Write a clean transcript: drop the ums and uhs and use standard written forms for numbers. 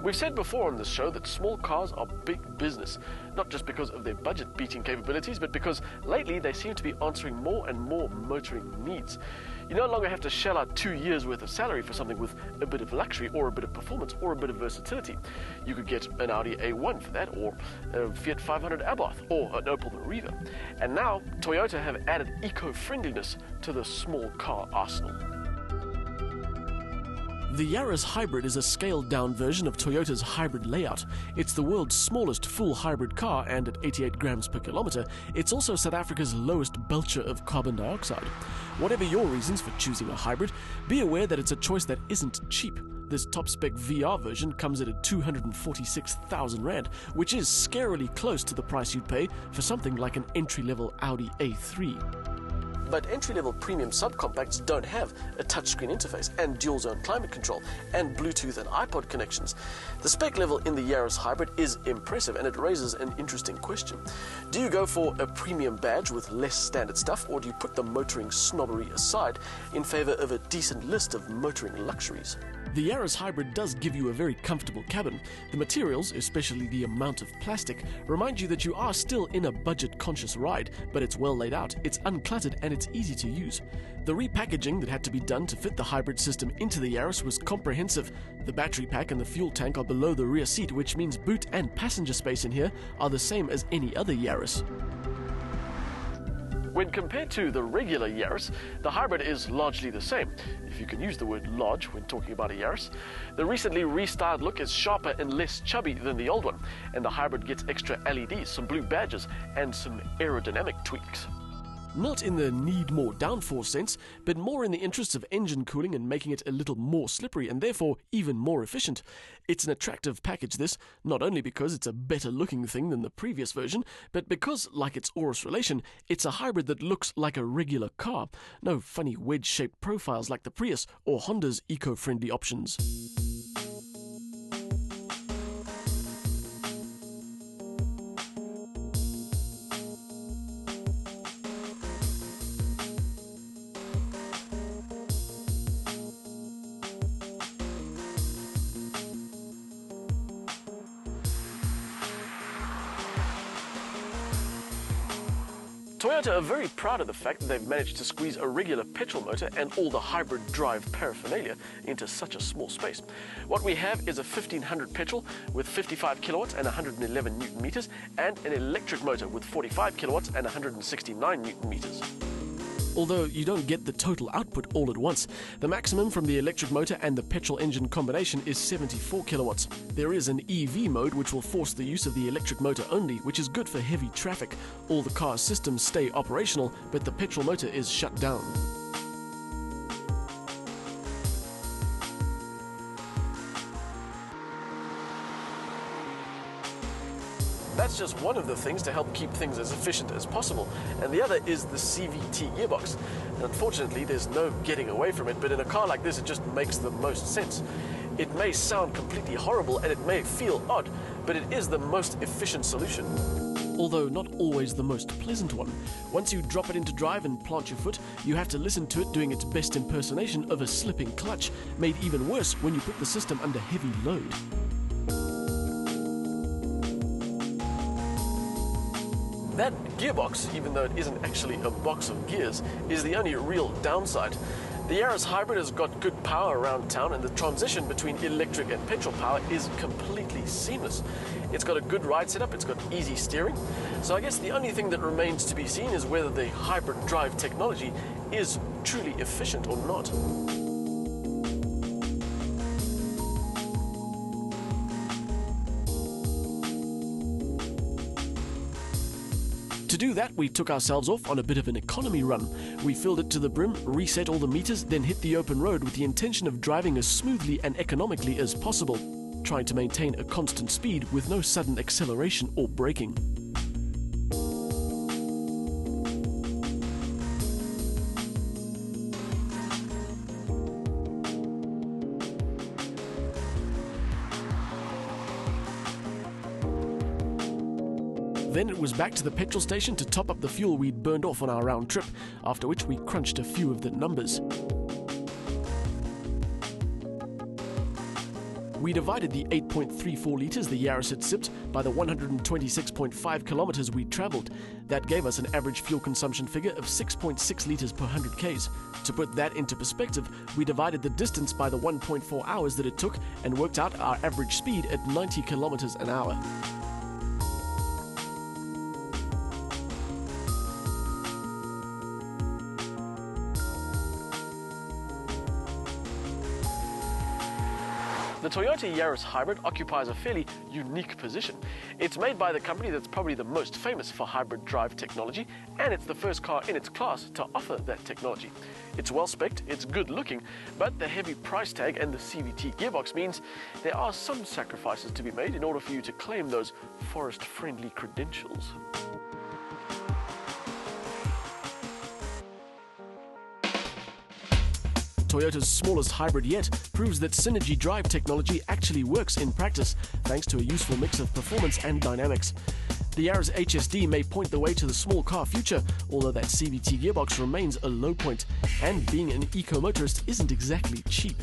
We've said before on this show that small cars are big business, not just because of their budget-beating capabilities, but because lately they seem to be answering more and more motoring needs. You no longer have to shell out 2 years' worth of salary for something with a bit of luxury or a bit of performance or a bit of versatility. You could get an Audi A1 for that, or a Fiat 500 Abarth, or an Opel Meriva. And now, Toyota have added eco-friendliness to the small car arsenal. The Yaris Hybrid is a scaled-down version of Toyota's hybrid layout. It's the world's smallest full hybrid car, and at 88 grams per kilometre, it's also South Africa's lowest belcher of carbon dioxide. Whatever your reasons for choosing a hybrid, be aware that it's a choice that isn't cheap. This top-spec VR version comes at a 246,000 Rand, which is scarily close to the price you'd pay for something like an entry-level Audi A3. But entry-level premium subcompacts don't have a touchscreen interface and dual-zone climate control and Bluetooth and iPod connections. The spec level in the Yaris Hybrid is impressive, and it raises an interesting question. Do you go for a premium badge with less standard stuff, or do you put the motoring snobbery aside in favor of a decent list of motoring luxuries? The Yaris Hybrid does give you a very comfortable cabin. The materials, especially the amount of plastic, remind you that you are still in a budget-conscious ride, but it's well laid out, it's uncluttered, and it's easy to use. The repackaging that had to be done to fit the hybrid system into the Yaris was comprehensive. The battery pack and the fuel tank are below the rear seat, which means boot and passenger space in here are the same as any other Yaris. When compared to the regular Yaris, the hybrid is largely the same, if you can use the word large when talking about a Yaris. The recently restyled look is sharper and less chubby than the old one, and the hybrid gets extra LEDs, some blue badges, and some aerodynamic tweaks. Not in the need more downforce sense, but more in the interests of engine cooling and making it a little more slippery and therefore even more efficient. It's an attractive package, this, not only because it's a better looking thing than the previous version, but because, like its Aurus relation, it's a hybrid that looks like a regular car. No funny wedge-shaped profiles like the Prius or Honda's eco-friendly options. Toyota are very proud of the fact that they've managed to squeeze a regular petrol motor and all the hybrid drive paraphernalia into such a small space. What we have is a 1500 petrol with 55 kilowatts and 111 newton meters, and an electric motor with 45 kilowatts and 169 newton meters. Although you don't get the total output all at once. The maximum from the electric motor and the petrol engine combination is 74 kilowatts. There is an EV mode which will force the use of the electric motor only, which is good for heavy traffic. All the car's systems stay operational, but the petrol motor is shut down. That's just one of the things to help keep things as efficient as possible, and the other is the CVT gearbox. And unfortunately, there's no getting away from it, but in a car like this, it just makes the most sense. It may sound completely horrible and it may feel odd, but it is the most efficient solution. Although not always the most pleasant one. Once you drop it into drive and plant your foot, you have to listen to it doing its best impersonation of a slipping clutch, made even worse when you put the system under heavy load. That gearbox, even though it isn't actually a box of gears, is the only real downside. The Yaris Hybrid has got good power around town, and the transition between electric and petrol power is completely seamless. It's got a good ride setup, it's got easy steering, so I guess the only thing that remains to be seen is whether the hybrid drive technology is truly efficient or not. To do that, we took ourselves off on a bit of an economy run. We filled it to the brim, reset all the meters, then hit the open road with the intention of driving as smoothly and economically as possible, trying to maintain a constant speed with no sudden acceleration or braking. Then it was back to the petrol station to top up the fuel we'd burned off on our round trip, after which we crunched a few of the numbers. We divided the 8.34 litres the Yaris had sipped by the 126.5 kilometres we travelled. That gave us an average fuel consumption figure of 6.6 litres per 100 k's. To put that into perspective, we divided the distance by the 1.4 hours that it took and worked out our average speed at 90 kilometres an hour. The Toyota Yaris Hybrid occupies a fairly unique position. It's made by the company that's probably the most famous for hybrid drive technology, and it's the first car in its class to offer that technology. It's well spec'd, it's good looking, but the heavy price tag and the CVT gearbox means there are some sacrifices to be made in order for you to claim those forest-friendly credentials. Toyota's smallest hybrid yet proves that synergy drive technology actually works in practice, thanks to a useful mix of performance and dynamics. The Yaris HSD may point the way to the small car future, although that CVT gearbox remains a low point, and being an eco-motorist isn't exactly cheap.